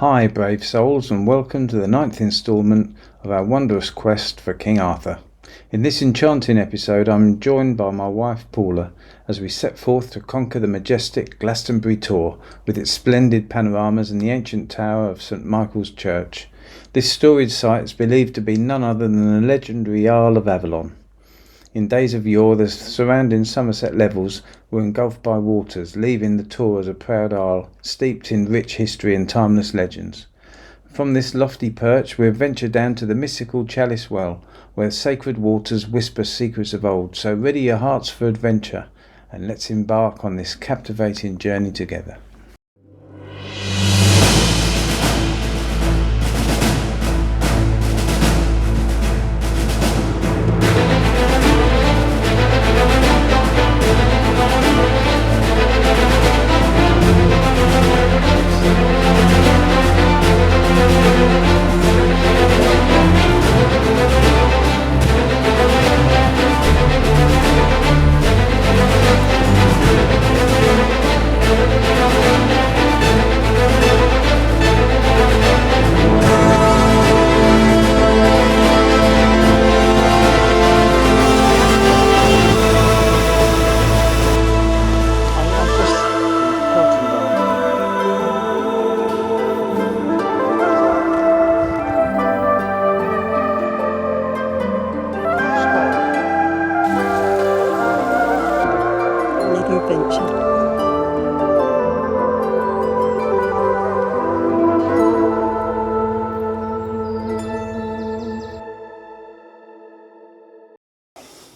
Hi brave souls, and welcome to the 9th instalment of our wondrous quest for King Arthur. In this enchanting episode I'm joined by my wife Paula as we set forth to conquer the majestic Glastonbury Tor with its splendid panoramas and the ancient tower of St Michael's Church. This storied site is believed to be none other than the legendary Isle of Avalon. In days of yore, the surrounding Somerset levels were engulfed by waters, leaving the Tor as a proud isle, steeped in rich history and timeless legends. From this lofty perch, we adventure down to the mystical Chalice Well, where sacred waters whisper secrets of old. So ready your hearts for adventure, and let's embark on this captivating journey together.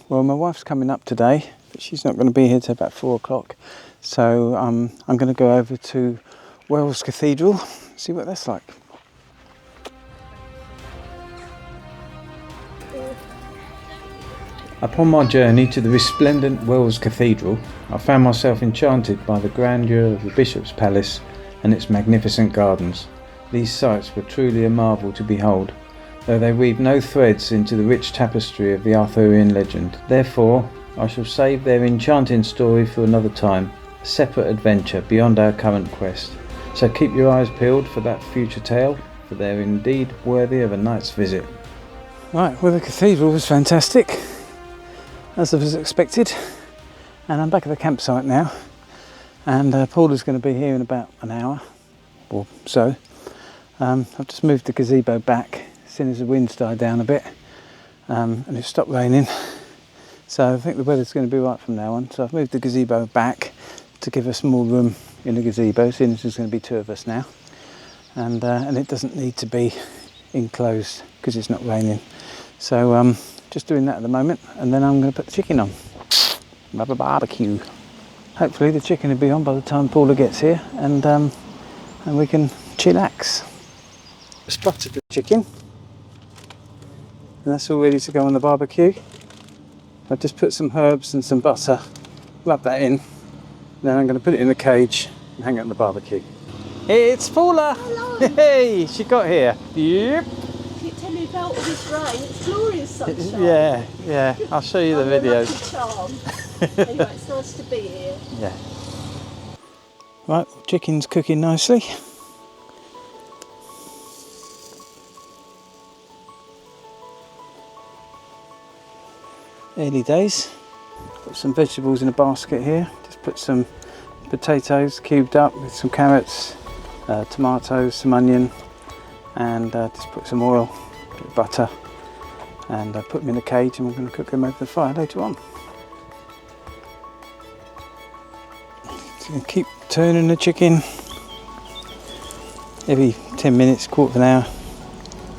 Well, my wife's coming up today, but she's not going to be here till about 4 o'clock. So I'm going to go over to Wells Cathedral, see what that's like. Upon my journey to the resplendent Wells Cathedral, I found myself enchanted by the grandeur of the Bishop's Palace and its magnificent gardens. These sights were truly a marvel to behold, though they weave no threads into the rich tapestry of the Arthurian legend. Therefore, I shall save their enchanting story for another time, a separate adventure beyond our current quest. So keep your eyes peeled for that future tale, for they're indeed worthy of a night's visit. Right, well, the cathedral was fantastic, as I was expected, and I'm back at the campsite now, and Paula's going to be here in about an hour or so. I've just moved the gazebo back as soon as the wind's died down a bit, and it stopped raining, so I think the weather's going to be right from now on. So I've moved the gazebo back to give us more room in the gazebo, since there's going to be 2 of us now, and it doesn't need to be enclosed because it's not raining. So just doing that at the moment, and then I'm going to put the chicken on. Have a barbecue. Hopefully the chicken will be on by the time Paula gets here, and we can chillax. Spotted the chicken, and that's all ready to go on the barbecue. I've just put some herbs and some butter, rub that in, then I'm going to put it in the cage and hang it on the barbecue. It's Paula! Hello. Hey, she got here. Yep. Can you tell me about all this rain? It's glorious sunshine. Yeah, I'll show you the videos. Anyway, it's nice to be here. Yeah. Right, chicken's cooking nicely. Early days. Got some vegetables in a basket here. Just put some potatoes cubed up with some carrots, tomatoes, some onion, and just put some oil, a bit of butter, and put them in a cage, and we're going to cook them over the fire later on. So keep turning the chicken every 10 minutes, quarter of an hour.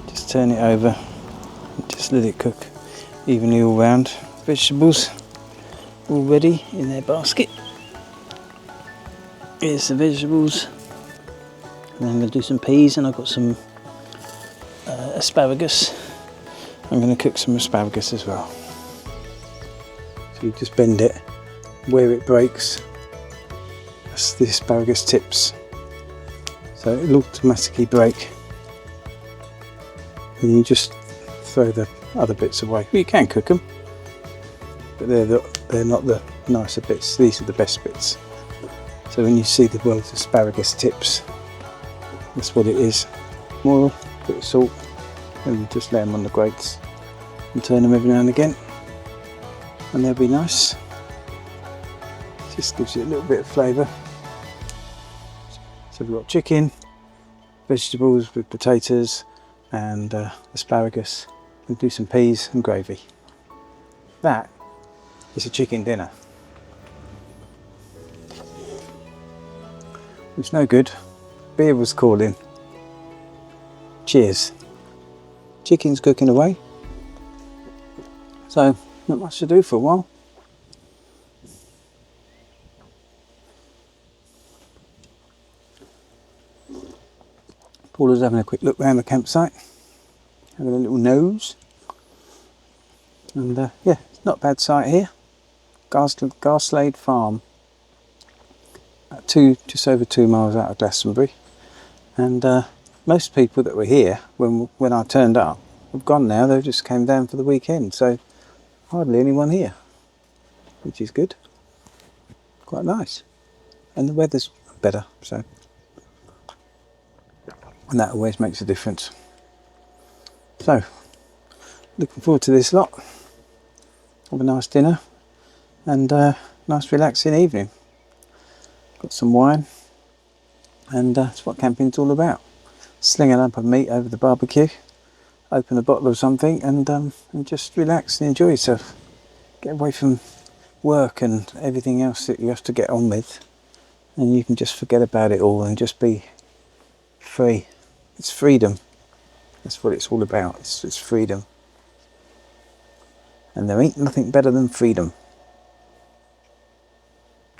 Just turn it over and just let it cook evenly all round. Vegetables all ready in their basket. Here's the vegetables, and then I'm going to do some peas, and I've got some asparagus. I'm going to cook some asparagus as well. So you just bend it where it breaks. That's the asparagus tips, so it'll automatically break, and you just throw the other bits away. You can cook them, but they're not the nicer bits. These are the best bits. So when you see the world's asparagus tips, That's what it is. More, bit of salt, and just lay them on the grates and turn them every now and again, and they'll be nice. Just gives you a little bit of flavour. So we've got chicken, vegetables with potatoes and asparagus, and do some peas and gravy. That is a chicken dinner. It's no good. Beer was calling. Cheers. Chicken's cooking away. So, not much to do for a while. Paula's having a quick look around the campsite, having a little nose. And yeah, it's not a bad site here. Garslade Farm. Just over 2 miles out of Glastonbury. And most people that were here when I turned up have gone now. They just came down for the weekend, so hardly anyone here, which is good. Quite nice, and the weather's better, so, and that always makes a difference. So, looking forward to this lot. Have a nice dinner and nice relaxing evening. Got some wine, and that's what camping's all about. Sling a lump of meat over the barbecue, open a bottle of something, and just relax and enjoy yourself. Get away from work and everything else that you have to get on with, and you can just forget about it all and just be free. It's freedom. That's what it's all about. It's freedom. And there ain't nothing better than freedom.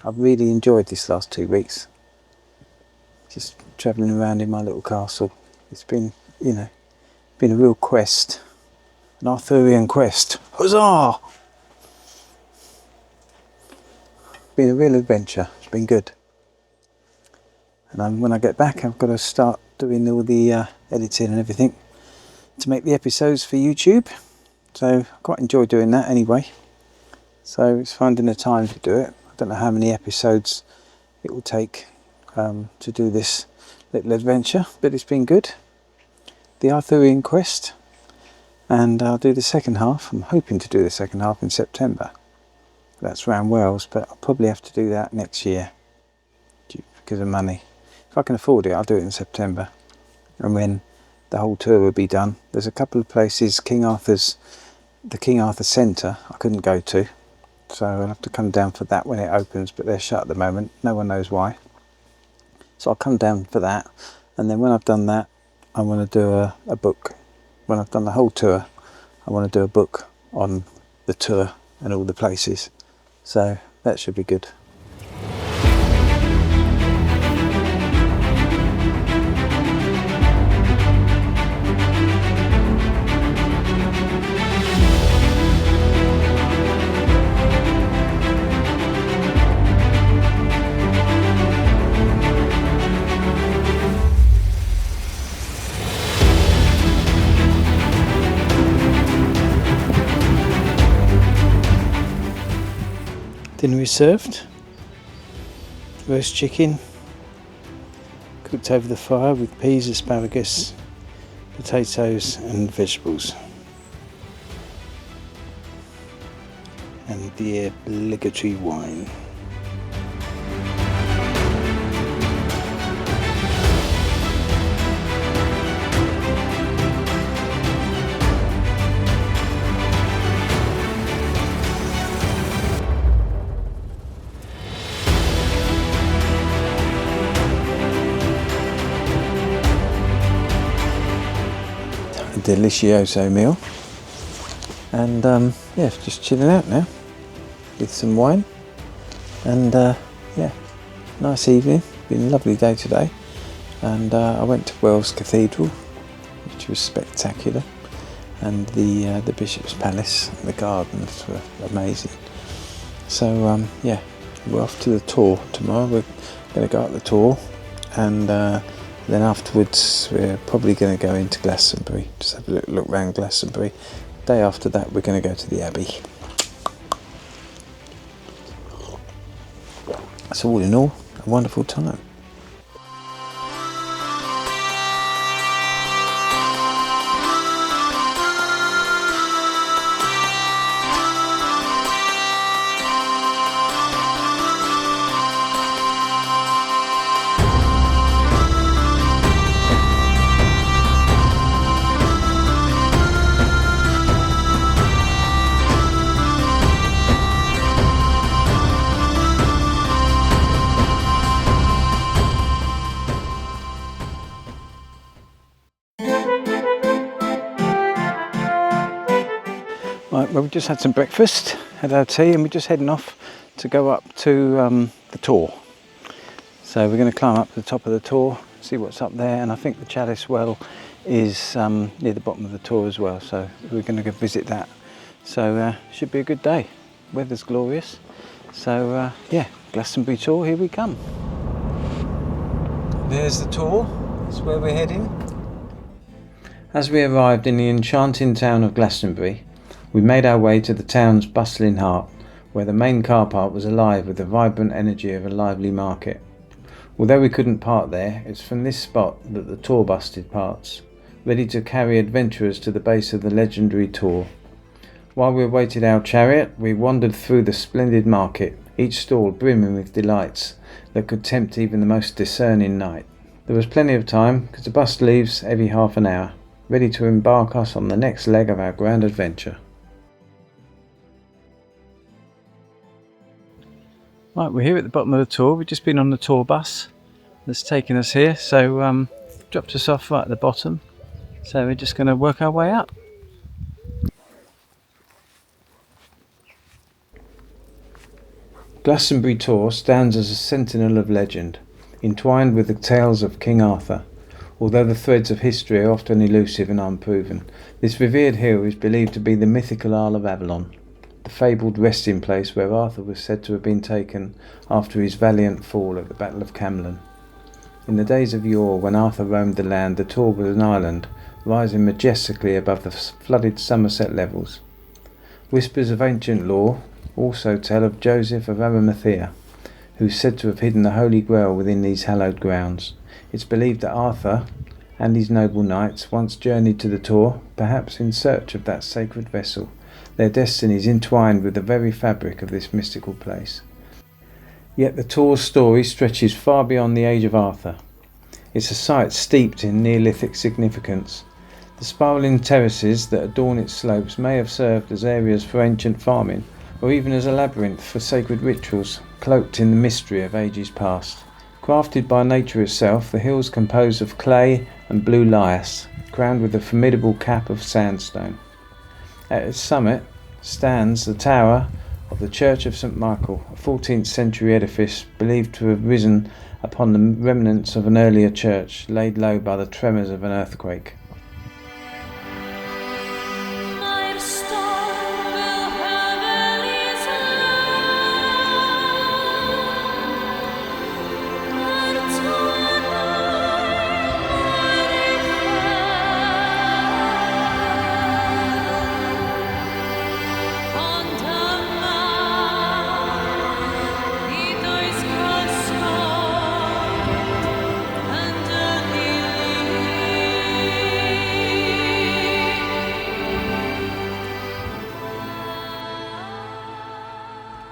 I've really enjoyed this last 2 weeks. Just travelling around in my little castle. It's been, been a real quest. An Arthurian quest. Huzzah! Been a real adventure. It's been good. And when I get back, I've got to start doing all the editing and everything to make the episodes for YouTube. So I quite enjoy doing that anyway. So it's finding the time to do it. I don't know how many episodes it will take to do this little adventure, but it's been good. The Arthurian quest, and I'll do the second half. I'm hoping to do the second half in September. That's round Wales, but I'll probably have to do that next year because of money. If I can afford it, I'll do it in September, and when the whole tour will be done. There's a couple of places, the King Arthur Centre I couldn't go to, so I'll have to come down for that when it opens, but they're shut at the moment. No one knows why. So I'll come down for that, and then when I've done that, I want to do a book. When I've done the whole tour, I want to do a book on the tour and all the places. So that should be good. Dinner is served. Roast chicken, cooked over the fire with peas, asparagus, potatoes and vegetables. And the obligatory wine. Delicioso meal, and yeah, just chilling out now with some wine, and yeah, nice evening. Been a lovely day today, and I went to Wells Cathedral, which was spectacular, and the Bishop's Palace, the gardens were amazing. So yeah, we're off to the Tor tomorrow. We're going to go up the Tor, and then afterwards we're probably going to go into Glastonbury, just have a little look around Glastonbury. Day after that we're going to go to the Abbey. So all in all, a wonderful time. Right, well, we just had some breakfast, had our tea, and we're just heading off to go up to the Tor. So we're going to climb up to the top of the Tor, see what's up there, and I think the Chalice Well is near the bottom of the Tor as well, so we're going to go visit that. So should be a good day. Weather's glorious. So yeah, Glastonbury Tor, here we come. There's the Tor, that's where we're heading. As we arrived in the enchanting town of Glastonbury, we made our way to the town's bustling heart, where the main car park was alive with the vibrant energy of a lively market. Although we couldn't park there, it's from this spot that the Tor bus departs, ready to carry adventurers to the base of the legendary Tor. While we awaited our chariot, we wandered through the splendid market, each stall brimming with delights that could tempt even the most discerning knight. There was plenty of time, because the bus leaves every half an hour, ready to embark us on the next leg of our grand adventure. Right, we're here at the bottom of the Tor. We've just been on the Tor bus that's taken us here, so dropped us off right at the bottom. So we're just going to work our way up. Glastonbury Tor stands as a sentinel of legend, entwined with the tales of King Arthur. Although the threads of history are often elusive and unproven, this revered hill is believed to be the mythical Isle of Avalon, the fabled resting place where Arthur was said to have been taken after his valiant fall at the Battle of Camlan. In the days of yore, when Arthur roamed the land, the Tor was an island, rising majestically above the flooded Somerset levels. Whispers of ancient lore also tell of Joseph of Arimathea, who is said to have hidden the Holy Grail within these hallowed grounds. It's believed that Arthur and his noble knights once journeyed to the Tor, perhaps in search of that sacred vessel, their destinies entwined with the very fabric of this mystical place. Yet the Tor's story stretches far beyond the age of Arthur. It's a site steeped in Neolithic significance. The spiraling terraces that adorn its slopes may have served as areas for ancient farming, or even as a labyrinth for sacred rituals, cloaked in the mystery of ages past. Crafted by nature itself, the hill's composed of clay and blue lias, crowned with a formidable cap of sandstone. At its summit stands the tower of the Church of St. Michael, a 14th century edifice believed to have risen upon the remnants of an earlier church, laid low by the tremors of an earthquake.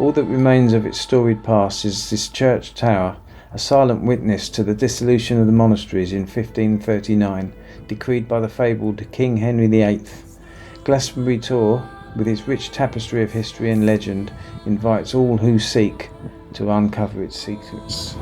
All that remains of its storied past is this church tower, a silent witness to the dissolution of the monasteries in 1539, decreed by the fabled King Henry VIII. Glastonbury Tor, with its rich tapestry of history and legend, invites all who seek to uncover its secrets.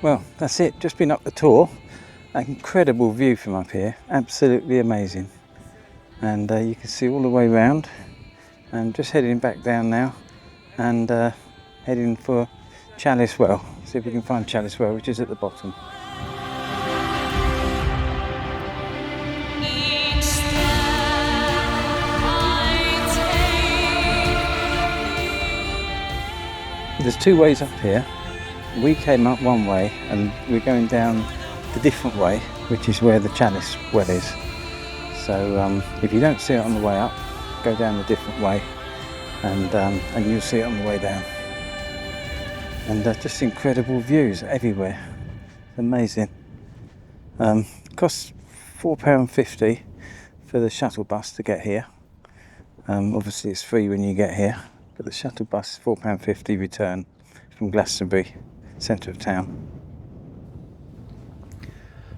Well, that's it, just been up the Tor. An incredible view from up here, absolutely amazing. And you can see all the way round. I'm just heading back down now and heading for Chalice Well. See if we can find Chalice Well, which is at the bottom. There's two ways up here. We came up one way and we're going down the different way, which is where the Chalice Well is. So if you don't see it on the way up, go down a different way and you'll see it on the way down. And just incredible views everywhere. Amazing. Costs £4.50 for the shuttle bus to get here. Obviously it's free when you get here, but the shuttle bus is £4.50 return from Glastonbury, centre of town.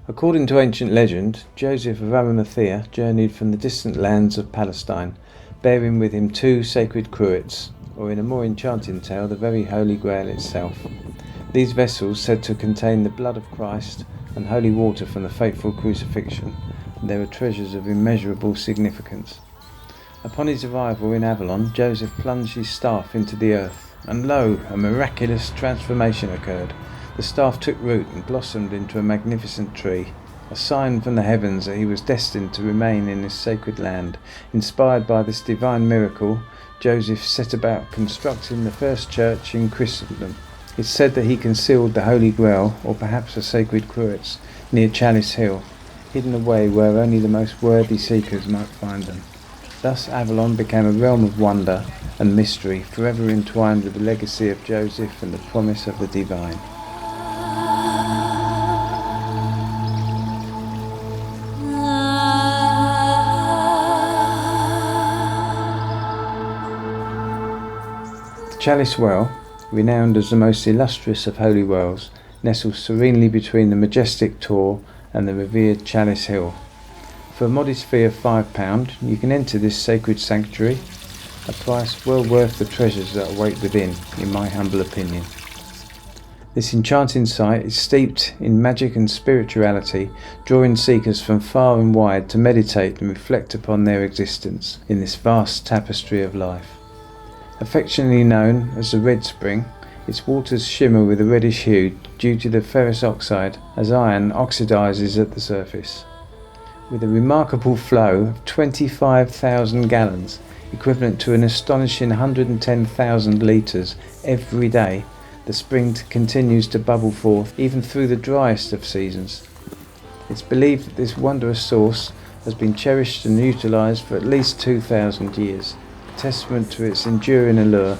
According to ancient legend, Joseph of Arimathea journeyed from the distant lands of Palestine, bearing with him two sacred cruets, or in a more enchanting tale, the very Holy Grail itself. These vessels, said to contain the blood of Christ and holy water from the faithful crucifixion, and they were treasures of immeasurable significance. Upon his arrival in Avalon, Joseph plunged his staff into the earth, and lo, a miraculous transformation occurred. The staff took root and blossomed into a magnificent tree, a sign from the heavens that he was destined to remain in this sacred land. Inspired by this divine miracle, Joseph set about constructing the first church in Christendom. It's said that he concealed the Holy Grail, or perhaps the sacred cruets, near Chalice Hill, hidden away where only the most worthy seekers might find them. Thus Avalon became a realm of wonder and mystery, forever entwined with the legacy of Joseph and the promise of the divine. Chalice Well, renowned as the most illustrious of holy wells, nestles serenely between the majestic Tor and the revered Chalice Hill. For a modest fee of £5, you can enter this sacred sanctuary, a price well worth the treasures that await within, in my humble opinion. This enchanting site is steeped in magic and spirituality, drawing seekers from far and wide to meditate and reflect upon their existence in this vast tapestry of life. Affectionately known as the Red Spring, its waters shimmer with a reddish hue due to the ferrous oxide as iron oxidizes at the surface. With a remarkable flow of 25,000 gallons, equivalent to an astonishing 110,000 litres every day, the spring continues to bubble forth even through the driest of seasons. It's believed that this wondrous source has been cherished and utilised for at least 2,000 years. Testament to its enduring allure.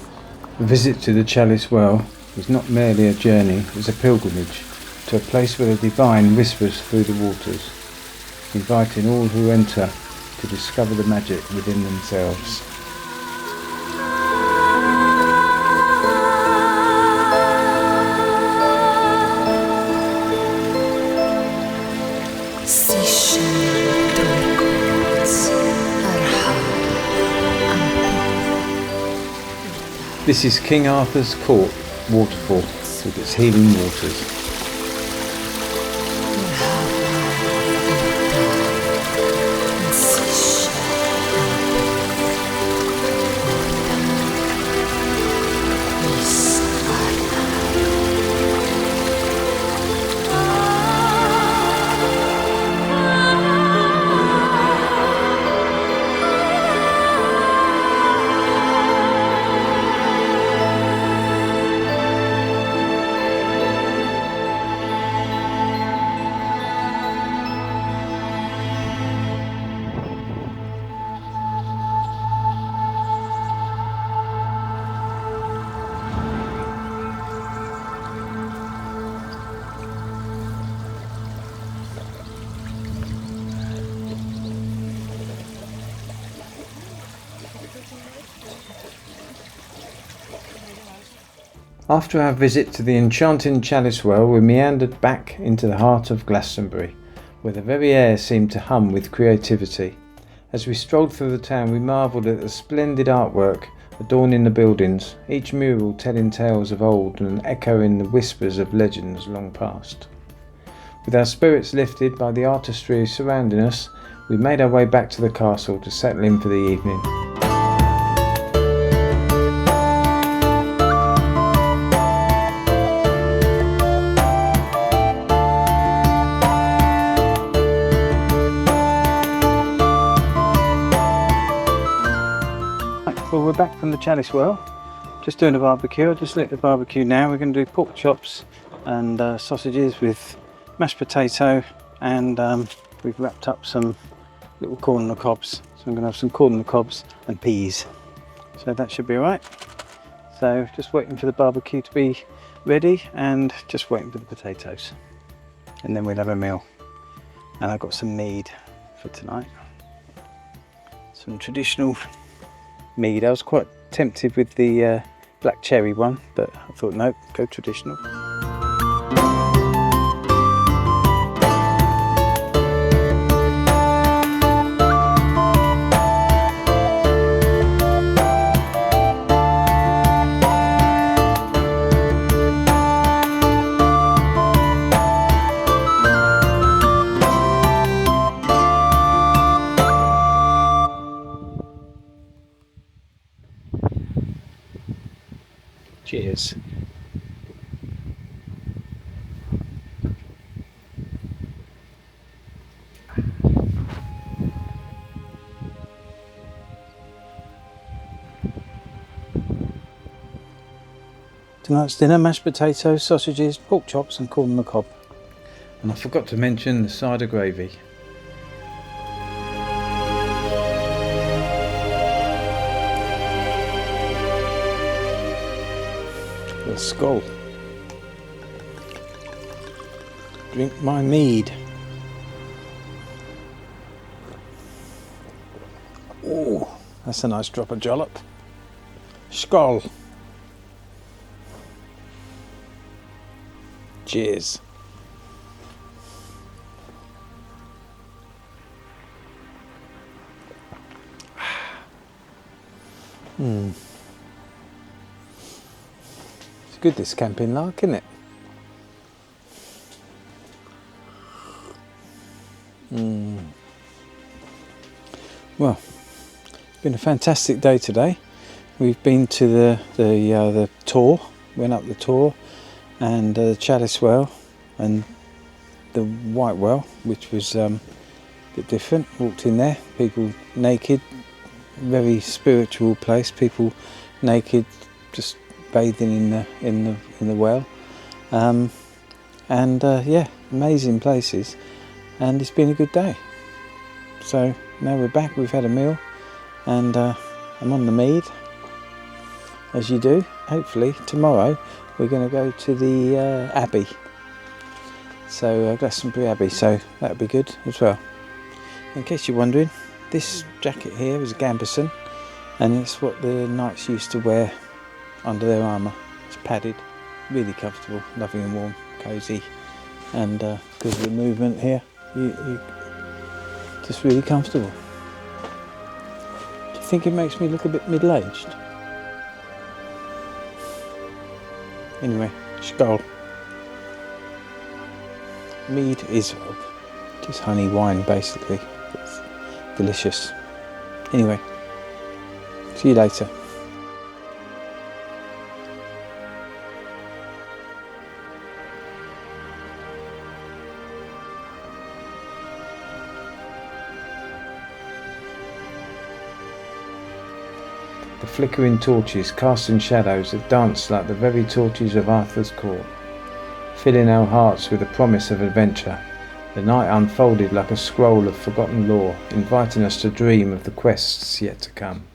A visit to the Chalice Well is not merely a journey, it's a pilgrimage to a place where the divine whispers through the waters, inviting all who enter to discover the magic within themselves. This is King Arthur's Court waterfall with its healing waters. After our visit to the enchanting Chalice Well, we meandered back into the heart of Glastonbury, where the very air seemed to hum with creativity. As we strolled through the town, we marvelled at the splendid artwork adorning the buildings, each mural telling tales of old and echoing the whispers of legends long past. With our spirits lifted by the artistry surrounding us, we made our way back to the castle to settle in for the evening. Well, we're back from the Chalice Well, just doing a barbecue. I just lit the barbecue now. We're going to do pork chops and sausages with mashed potato, and we've wrapped up some little corn on the cobs. So I'm going to have some corn on the cobs and peas. So that should be alright. So just waiting for the barbecue to be ready and just waiting for the potatoes. And then we'll have a meal. And I've got some mead for tonight. Some traditional mead. I was quite tempted with the black cherry one, but I thought no, go traditional. Cheers. Tonight's dinner: mashed potatoes, sausages, pork chops and corn on the cob. And I forgot to mention the cider gravy. A skull. Drink my mead. Oh, that's a nice drop of jollop. Skull. Cheers. It's good, this camping lark, isn't it? Well, it's been a fantastic day today. We've been to the Tor, went up the Tor, and the Chalice Well and the White Well, which was a bit different. Walked in there, people naked, very spiritual place. People naked, just bathing in the well, yeah, amazing places, and it's been a good day. So now we're back. We've had a meal, and I'm on the mead, as you do. Hopefully tomorrow we're going to go to the Abbey, so Glastonbury Abbey, so that'll be good as well. In case you're wondering, this jacket here is a gambeson, and it's what the knights used to wear under their armour. It's padded, really comfortable, lovely and warm, cosy, and because of the movement here, you just really comfortable. Do you think it makes me look a bit middle-aged? Anyway, skull. Mead is just honey wine, basically. It's delicious. Anyway, see you later. The flickering torches, casting shadows that danced like the very torches of Arthur's court, filling our hearts with the promise of adventure. The night unfolded like a scroll of forgotten lore, inviting us to dream of the quests yet to come.